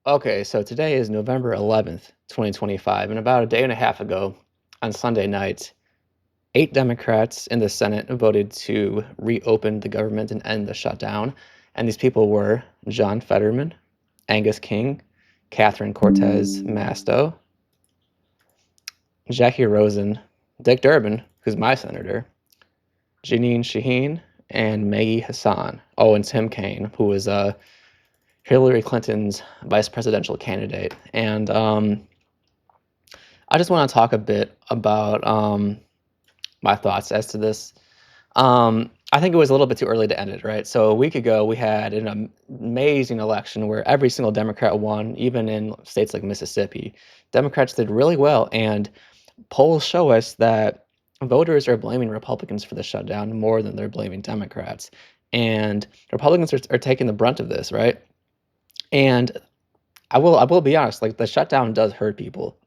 Okay, so today is November 11th, 2025, and about a day and a half ago, on Sunday night, 8 Democrats in the Senate voted to reopen the government and end the shutdown. And these people were John Fetterman, Angus King, Catherine Cortez Masto, Jackie Rosen, Dick Durbin, who's my senator, Janine Shaheen, and Maggie Hassan. Oh, and Tim Kaine, who was Hillary Clinton's vice presidential candidate. And I just want to talk a bit about my thoughts as to this. I think it was a little bit too early to end it, right? So a week ago, we had an amazing election where every single Democrat won, even in states like Mississippi. Democrats did really well, and polls show us that voters are blaming Republicans for the shutdown more than they're blaming Democrats. And Republicans are taking the brunt of this, right? And I will be honest, like, the shutdown does hurt people.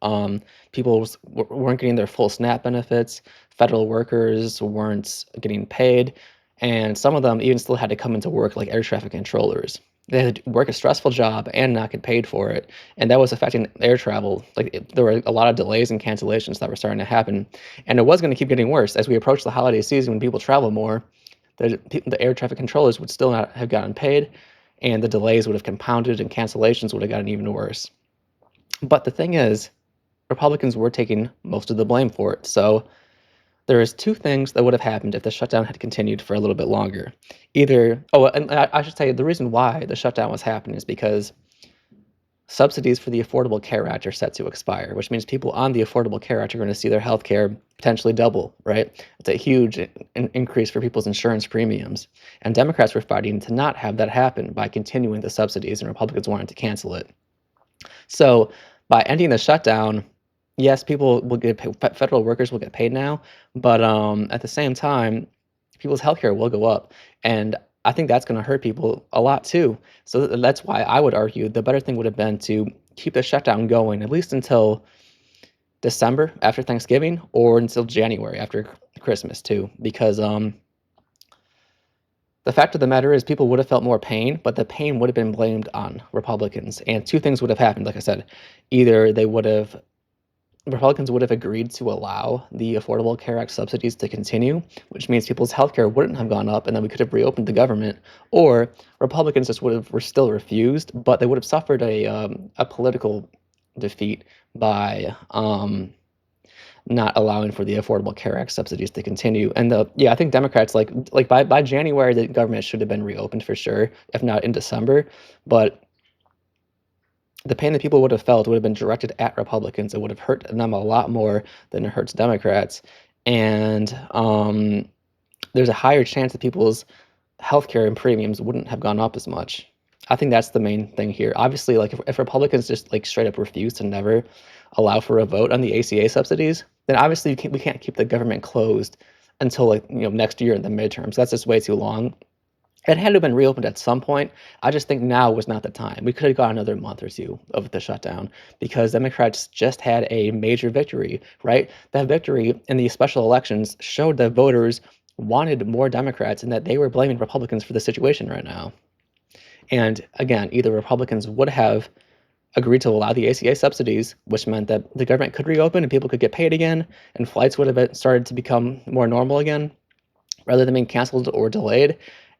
People weren't getting their full SNAP benefits, federal workers weren't getting paid, and some of them even still had to come into work like air traffic controllers. They had to work a stressful job and not get paid for it, and that was affecting air travel. Like, there were a lot of delays and cancellations that were starting to happen, and it was gonna keep getting worse. As we approach the holiday season when people travel more, the air traffic controllers would still not have gotten paid, and the delays would have compounded and cancellations would have gotten even worse. But the thing is, Republicans were taking most of the blame for it. So there is two things that would have happened if the shutdown had continued for a little bit longer. Either, oh, and I should say the reason why the shutdown was happening is because subsidies for the Affordable Care Act are set to expire, which means people on the Affordable Care Act are going to see their health care potentially double, right? It's a huge increase for people's insurance premiums. And Democrats were fighting to not have that happen by continuing the subsidies, and Republicans wanted to cancel it. So by ending the shutdown, yes, people will get paid, federal workers will get paid now, but at the same time, people's healthcare will go up, and I think that's going to hurt people a lot too. So that's why I would argue the better thing would have been to keep the shutdown going at least until December after Thanksgiving, or until January after Christmas too, because the fact of the matter is people would have felt more pain, but the pain would have been blamed on Republicans. And two things would have happened. Like I said, either Republicans would have agreed to allow the Affordable Care Act subsidies to continue, which means people's health care wouldn't have gone up, and then we could have reopened the government, or Republicans just were still refused, but they would have suffered a political defeat by not allowing for the Affordable Care Act subsidies to continue. And I think Democrats, like by January, the government should have been reopened for sure, if not in December. But the pain that people would have felt would have been directed at Republicans. It would have hurt them a lot more than it hurts Democrats. And there's a higher chance that people's healthcare and premiums wouldn't have gone up as much. I think that's the main thing here. Obviously, like, if Republicans just like straight up refuse to never allow for a vote on the ACA subsidies, then obviously we can't keep the government closed until, like, next year in the midterms. That's just way too long. It had to have been reopened at some point. I just think now was not the time. We could have got another month or two of the shutdown because Democrats just had a major victory, right? That victory in the special elections showed that voters wanted more Democrats and that they were blaming Republicans for the situation right now. And again, either Republicans would have agreed to allow the ACA subsidies, which meant that the government could reopen and people could get paid again, and flights would have started to become more normal again, rather than being canceled or delayed,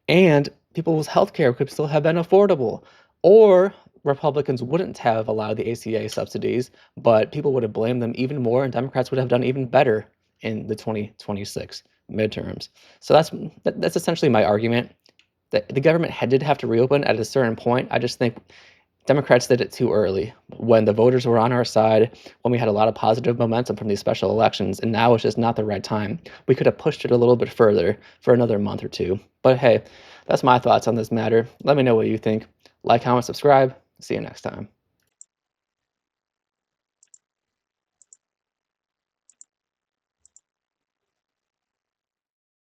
and people's healthcare could still have been affordable. Or Republicans wouldn't have allowed the ACA subsidies, but people would have blamed them even more, and Democrats would have done even better in the 2026 midterms. So that's essentially my argument. That the government did have to reopen at a certain point. I just think Democrats did it too early when the voters were on our side, when we had a lot of positive momentum from these special elections, and now it's just not the right time. We could have pushed it a little bit further for another month or two. But hey, that's my thoughts on this matter. Let me know what you think. Like, comment, subscribe. See you next time.